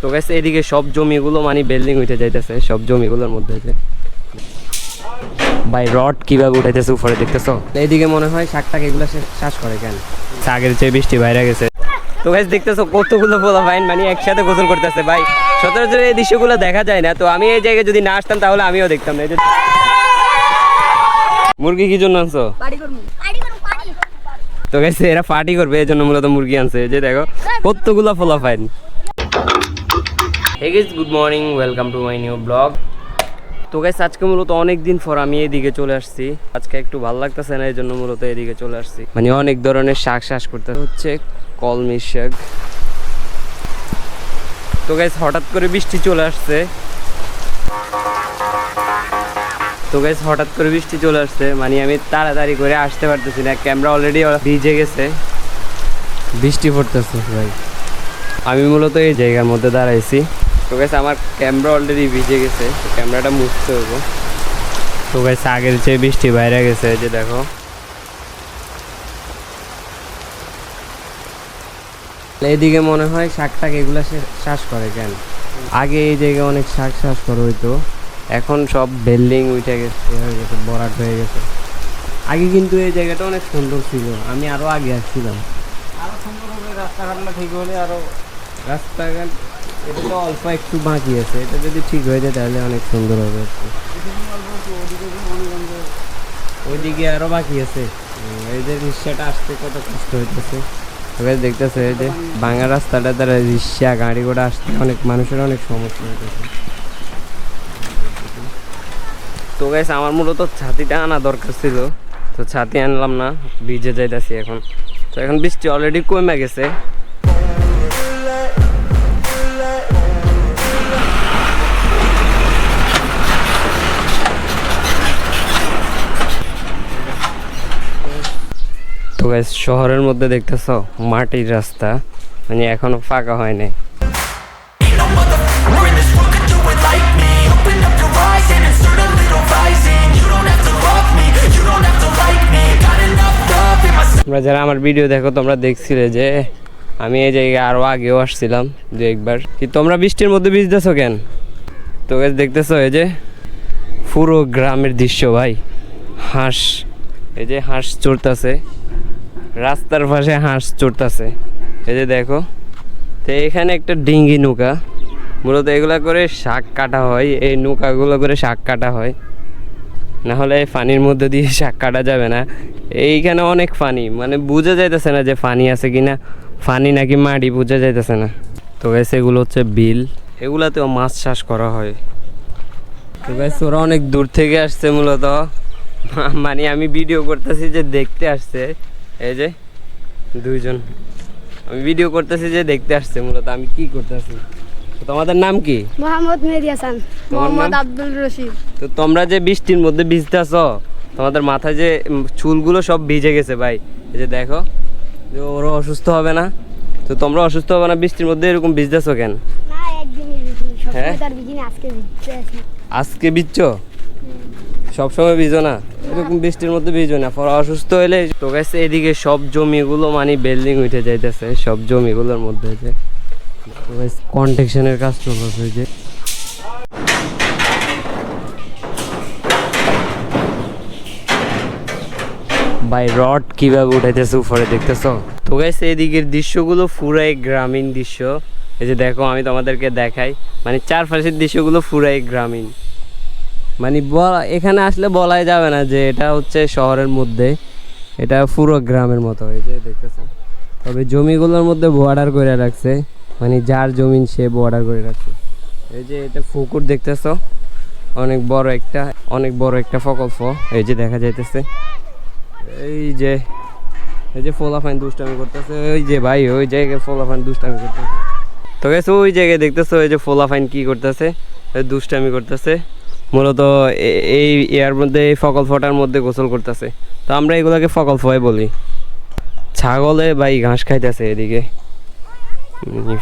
তো গাইস এদিকে সব জমিগুলো মানে বিল্ডিং উঠে যাইতেছে, সব জমিগুলোর মধ্যে যে ভাই রড কিভাবে উঠাইতেছে উপরে দেখতেছো। এইদিকে মনে হয় শাকটাক এগুলো শ্বাস করে কেন, আগের চেয়ে বৃষ্টি বাইরে গেছে। তো গাইস দেখতেছো কতগুলো পোলা ভাই মানে একসাথে গোসল করতেছে ভাই। সচরাচর এই দৃশ্যগুলো দেখা যায় না, তো আমি এই জায়গায় যদি না আসতাম তাহলে আমিও দেখতাম না। এই যে মুরগি কি জন্য আনছো? তো গাইস এরা পার্টি করবে এই জন্য মূলত মুরগি আনছে। এই যে দেখো কতগুলো পোলা fine. Hey guys good morning, welcome to my new blog. তো গাইস আজকে মূলত অনেক দিন পর আমি এদিকে চলে আসছি। আজকে একটু ভালো লাগতেছে না, এই জন্য মূলত এদিকে চলে আসছি। মানে অনেক ধরনের শাক চাষ করতে হচ্ছে, কলমি শাক। তো গাইস হঠাৎ করে বৃষ্টি চলে আসছে। মানে আমি তাড়াতাড়ি করে আসতে পারতেছি না, ক্যামেরা অলরেডি ভিজে গেছে, বৃষ্টি পড়তেছে ভাই। আমি মূলত এই জায়গার মধ্যে দাঁড়াইছি। তো গাইস আমার ক্যামেরা অলরেডি ভিজে গেছে, তো ক্যামেরাটা মুছতে হইব। তো গাইস আগের চেয়ে বৃষ্টি বাইরে গেছে, এই যে দেখো। এইদিকে মনে হয় শাকটাক এগুলা চাষ করে কেন, আগে এই জায়গায় অনেক শাক চাষ করা হইতো, এখন সব বিল্ডিং উঠে গেছে, হয়ে গেছে, ভরাট হয়ে গেছে। আগে কিন্তু এই জায়গাটা অনেক সুন্দর ছিল, আমি আরো আগে আসছিলাম। আরো সুন্দর হবে রাস্তাঘাটটা ঠিক হলে, আরো রাস্তাঘাট এটা তো অল্প একটু বাকি আছে, এটা যদি ঠিক হয়ে যায় তাহলে অনেক সুন্দর হবে। ওইদিকে আরো বাকি আছে, এই যে রিক্সাটা আসতে কত কষ্ট হইতেছে। এবার দেখতেছে এই যে ভাঙা রাস্তাটা দ্বারা রিক্সা গাড়ি ঘোড়া আসতে অনেক মানুষের অনেক সমস্যা হইতেছে। তো গাইস আমার মূলত ছাতিটা আনা দরকার ছিল, তো ছাতি আনলাম না, ভিজে যাইতেছি এখন। তো এখন বৃষ্টি অলরেডি কমে গেছে। তো গাইস শহরের মধ্যে দেখতেছো মাটির রাস্তা, মানে এখনো ফাঁকা হয় নাই। তোমরা যারা আমার ভিডিও দেখো তোমরা দেখছিলে যে আমি এই জায়গায় আরো আগেও আসছিলাম যে একবার। কি তোমরা বৃষ্টির মধ্যে ভিজতেছো কেন? তো গাইস দেখতেছো এই যে পুরো গ্রামের দৃশ্য ভাই। হাঁস, এই যে হাঁস চড়তেছে রাস্তার পাশে, হাঁস চড়তেছে, এই যে দেখো। তো এখানে একটা ডিঙ্গি নৌকা, মূলত এগুলা করে শাক কাটা হয়, এই নৌকাগুলো করে শাক কাটা হয়, না হলে পানির মধ্যে দিয়ে শাক কাটা যাবে না। এইখানে অনেক পানি, মানে বোঝা যাইতেছে না যে পানি আছে কিনা, পানি নাকি মাটি বোঝা যাইতেছে না। তো গাইস এগুলো হচ্ছে বিল, এগুলাতেও মাছ চাষ করা হয়। তো গাইস ওরা অনেক দূর থেকে আসছে মূলত, মানে আমি ভিডিও করতেছি যে দেখতে আসছে, এই যে দুইজন, আমি ভিডিও করতেছি যে দেখতে আসছে মূলত আমি কি করতেছি। তোমাদের নাম কি? মোহাম্মদ মেহেদী হাসান। মোহাম্মদ আব্দুল রশিদ। তো তোমরা যে বৃষ্টির মধ্যে ভিজতেছো, তোমাদের মাথায় যে চুলগুলো সব ভিজে গেছে ভাই, এই যে দেখো। যে ওরা অসুস্থ হবে না? তো তোমরা অসুস্থ হবে না বৃষ্টির মধ্যে এরকম ভিজতেছো কেন? না একদিনই ভিজি, হ্যাঁ? সবসময় তার ভিজি না, আজকে ভিজতে আছি। আজকে ভিজছো? সবসময় ভিজো না, এরকম বৃষ্টির মধ্যে ভিজো না, পরে অসুস্থ হইলে। তো গাইস এদিকে সব জমিগুলো মানে বিল্ডিং উঠে যাইতেছে, সব জমিগুলোর মধ্যে যে কনস্ট্রাকশনের কাজ চলতেছে। যে ভাই রড কিভাবে উঠাইতেছে উপরে দেখতেছো। তো গাইস এদিকের দৃশ্যগুলো পুরাই গ্রামীণ দৃশ্য, এই যে দেখো আমি তোমাদেরকে দেখাই, মানে চারপাশের দৃশ্যগুলো পুরাই গ্রামীণ। মানে এখানে আসলে বলাই যাবে না যে এটা হচ্ছে শহরের মধ্যে, এটা পুরো গ্রামের মতো। এই যে দেখতেছো, তবে জমিগুলোর মধ্যে বর্ডার করে রাখছে, মানে যার জমিন সে বর্ডার করে রাখছে। এই যে এটা পুকুর দেখতেছো, অনেক বড় একটা প্রকল্প, এই যে দেখা যাইতেছে। এই যে ফোলাফাইন দুষ্টামি করতেছে, ওই যে ভাই ওই জায়গায় ফোলাফাইন দুষ্টামি করতেছে। তো গেছে ওই জায়গায় দেখতেছো এই যে ফোলাফাইন কি করতেছে, দুষ্টামি করতেছে। মূলত এই এর মধ্যে, এই প্রকল্পটার মধ্যে গোসল করতেছে। তো আমরা এগুলোকে প্রকল্পই বলি। ছাগলে ভাই ঘাস খাইতেছে এদিকে,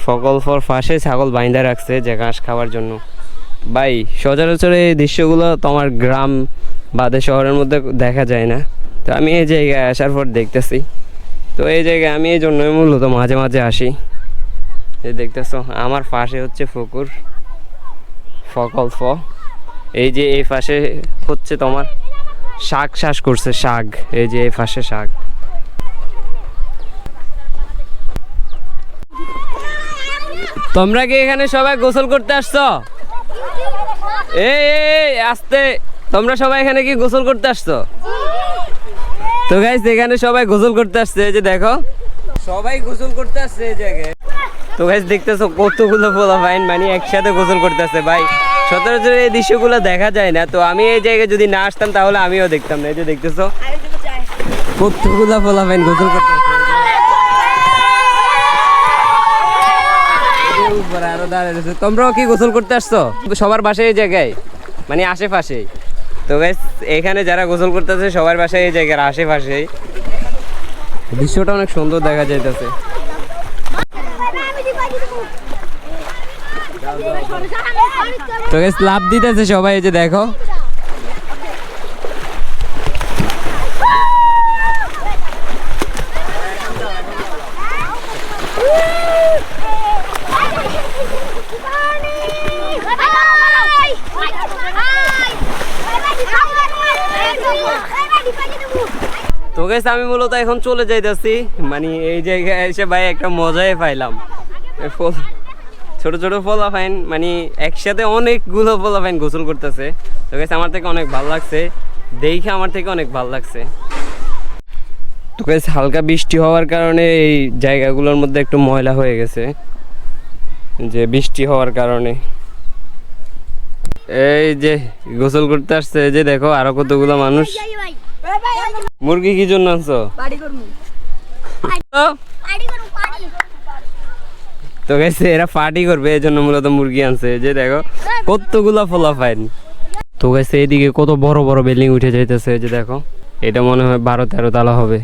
প্রকল্পর পাশে ছাগল বাইন্ধা রাখছে যে ঘাস খাওয়ার জন্য। ভাই সচরাচর এই দৃশ্যগুলো তোমার গ্রাম বাদে শহরের মধ্যে দেখা যায় না, তো আমি এই জায়গায় আসার পর দেখতেছি। তো এই জায়গায় আমি এই জন্যই মূলত মাঝে মাঝে আসি। এই দেখতেছো আমার পাশে হচ্ছে পুকুর ফকল ফ। এই যে এই পাশে হচ্ছে তোমার শাক চাষ করছে, শাক। এই যে এই পাশে শাক। তোমরা কি এখানে সবাই গোসল করতে আসছো? এই এই আস্তে, তোমরা সবাই এখানে কি গোসল করতে আসছো? তো গাইস এখানে সবাই গোসল করতে আসছে, এই যে দেখো সবাই গোসল করতে আসছে এই জায়গায়। তো গাইস দেখতেছো কতগুলো পোলাপাইন মানে একসাথে গোসল করতেছে ভাই। সচরাচর এই দৃশ্যগুলো দেখা যায় না। তো আমি এই জায়গায় যদি না আসতাম তাহলে আমিও দেখতাম না। এই যে দেখতেছো কতগুলো পোলাপাইন গোসল করতেছে। আরো দাঁড়াইছে। তোমরাও কি গোসল করতে আসছো? সবার বাসায় এই জায়গায় মানে আশেপাশেই। তো গাইস এখানে যারা গোসল করতেছে সবার বাসায় এই জায়গার আশেপাশেই। দৃশ্যটা অনেক সুন্দর দেখা যাইতেছে। তো গাইস লাভ দিতেছে সবাই, এই যে দেখো। তো গাইস আমি মূলত এখন চলে যাইতেছি, মানে এই জায়গায় এসে ভাই একটা মজাই পাইলাম। ছোট ছোট পোলাপাইন মানে একসাথে অনেকগুলো পোলাপাইন গোসল করতেছে। তো গাইস আমার থেকে অনেক ভালো লাগছে, দেখে আমার থেকে অনেক ভালো লাগছে। তো গাইস হালকা বৃষ্টি হওয়ার কারণে এই জায়গাগুলোর মধ্যে একটু ময়লা হয়ে গেছে, যে বৃষ্টি হওয়ার কারণে। এই যে গোসল করতে আসছে, এই যে দেখো আরো কতগুলো মানুষ। মুরগি কি জন্য আনছো? তো গাইছে এরা পার্টি করবে এই জন্য মূলত মুরগি আনছে। যে দেখো কতগুলা পোলাপাইন। তো গাইছে এইদিকে কত বড় বড় বিল্ডিং উঠে যাইতেছে। যে দেখো এটা মনে হয় 12-13 তলা হবে,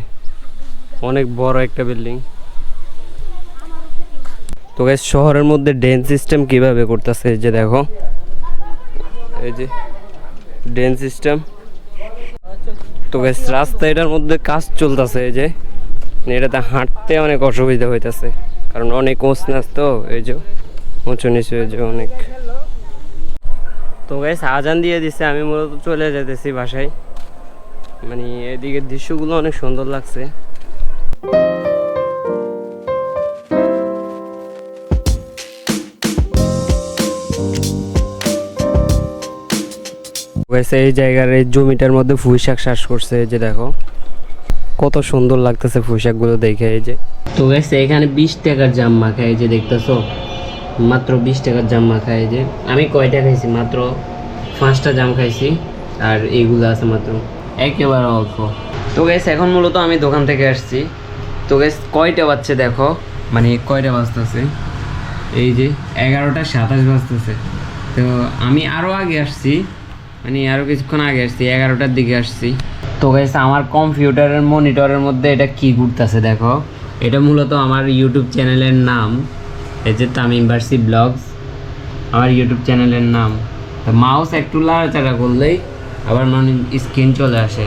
অনেক বড় একটা বিল্ডিং। তো গাইস শহরের মধ্যে ড্রেন সিস্টেম কিভাবে করতেছে, যে দেখো এই যে ড্রেন সিস্টেম। তো গাইস রাস্তা এটার মধ্যে কাজ চলতেছে, এই যে এটাতে হাঁটতে অনেক অসুবিধা হইতেছে, কারণ অনেক উঁচু নাচ, তো এই যে উঁচু নিচু এই যে অনেক। তো গাইস আজান দিয়ে দিচ্ছে, আমি মূলত চলে যেতেছি বাসায়। মানে এদিকে দৃশ্যগুলো অনেক সুন্দর লাগছে। এই জায়গার এই জমিটার মধ্যে পুঁইশাক চাষ করছে, যে দেখো কত সুন্দর লাগতেছে পুঁইশাকগুলো দেখে। এই যে তো গেছে এখানে 20 টাকার জাম মাখা, এই যে দেখতেছো মাত্র 20 টাকার জাম মাখা। এই যে আমি কয়টা খাইছি, মাত্র 5টা জাম খাইছি, আর এইগুলো আছে মাত্র একেবারে অল্প। তো গেছে এখন মূলত আমি দোকান থেকে আসছি। তো গেছে কয়টা বাজছে দেখো, মানে কয়টা বাজতেছে, এই যে 11:27 বাজতেছে। তো আমি আরও আগে আসছি, মানে আরও কিছুক্ষণ আগে আসছি, 11টার দিকে আসছি। তো গাইস আমার কম্পিউটারের মনিটরের মধ্যে এটা কি ঘুরতেছে দেখো, এটা মূলত আমার ইউটিউব চ্যানেলের নাম, এই যে তামিম ভার্সি ব্লগস আমার ইউটিউব চ্যানেলের নাম। তো মাউস একটু লাড়াচাড়া করলেই আবার মানে স্ক্রিন চলে আসে।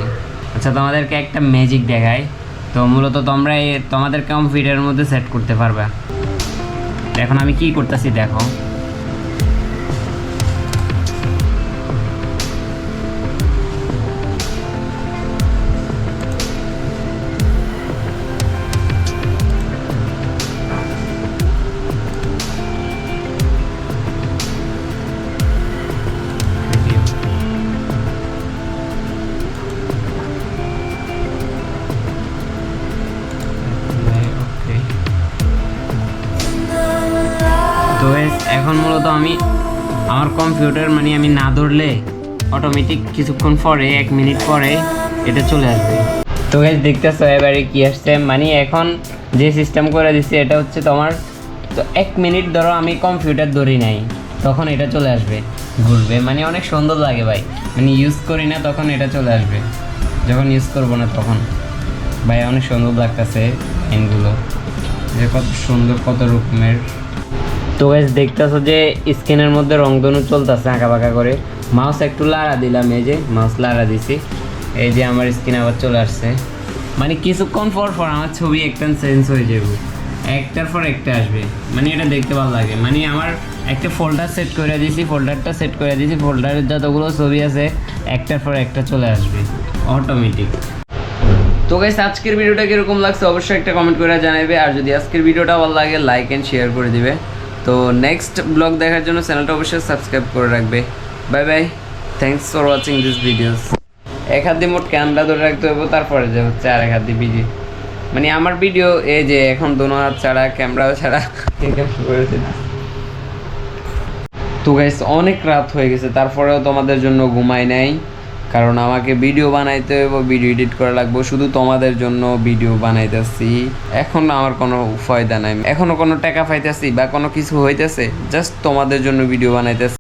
আচ্ছা তোমাদেরকে একটা ম্যাজিক দেখাই। তো মূলত তোমরা তোমাদের কম্পিউটারের মধ্যে সেট করতে পারবে। এখন আমি কি করতেছি দেখো, তো এখন মূলত আমি আমার কম্পিউটার মানে আমি না ধরলে অটোমেটিক কিছুক্ষণ পরে 1 মিনিট পরে এটা চলে আসবে। তো গাইস দেখতেছো এবারে কি আসছে, মানে এখন যে সিস্টেম করে দিচ্ছে এটা হচ্ছে তোমার, তো 1 মিনিট ধরো আমি কম্পিউটার ধরি নাই তখন এটা চলে আসবে, ঘুরবে, মানে অনেক সুন্দর লাগে ভাই। মানে ইউজ করি না তখন এটা চলে আসবে, যখন ইউজ করবো না তখন ভাই অনেক সুন্দর লাগতেছে পেনগুলো, যে কত সুন্দর কত রকমের। তো গাইস দেখতেছো যে স্ক্রিনের মধ্যে রংধনু চলতেছে আঁকা বাঁকা করে। মাউস একটু লাড়া দিলাম, এই যে মাউস লাড়া দিছি, এই যে আমার স্ক্রিন আবার চলে আসছে। মানে কিছুক্ষণ পর পর আমার ছবি একটা চেঞ্জ হয়ে যাবে, একটার পর একটা আসবে, মানে এটা দেখতে ভালো লাগে। মানে আমার একটা ফোল্ডার সেট করে দিয়েছি, ফোল্ডারের যতগুলো ছবি আছে একটার পর একটা চলে আসবে অটোমেটিক। তো গাইস আজকের ভিডিওটা কীরকম লাগছে অবশ্যই একটা কমেন্ট করে জানাবে, আর যদি আজকের ভিডিওটা ভালো লাগে লাইক অ্যান্ড শেয়ার করে দিবে। তো নেক্সট ব্লগ দেখার জন্য চ্যানেলটা অবশ্যই সাবস্ক্রাইব করে রাখবে। Bye bye, thanks for watching this videos. এক হাত দিয়ে মোট ক্যামেরা ধরে রাখতে হবে, তারপরে যে হচ্ছে আর এক হাত দিয়ে ভিডিও, মানে আমার ভিডিও এই যে এখন দোনো হাত ছাড়া ক্যামেরাও ছাড়া। তো গাইস অনেক রাত হয়ে গেছে, তারপরেও তোমাদের জন্য ঘুমাই নাই, কারণ আমাকে ভিডিও বানাইতে হবে, ভিডিও এডিট করা লাগবে, শুধু তোমাদের জন্য ভিডিও বানাইতেছি। এখন আমার কোনো ফায়দা নাই, এখনো কোনো টাকা পাইতেছি বা কোনো কিছু হইতেছে, জাস্ট তোমাদের জন্য ভিডিও বানাইতেছি।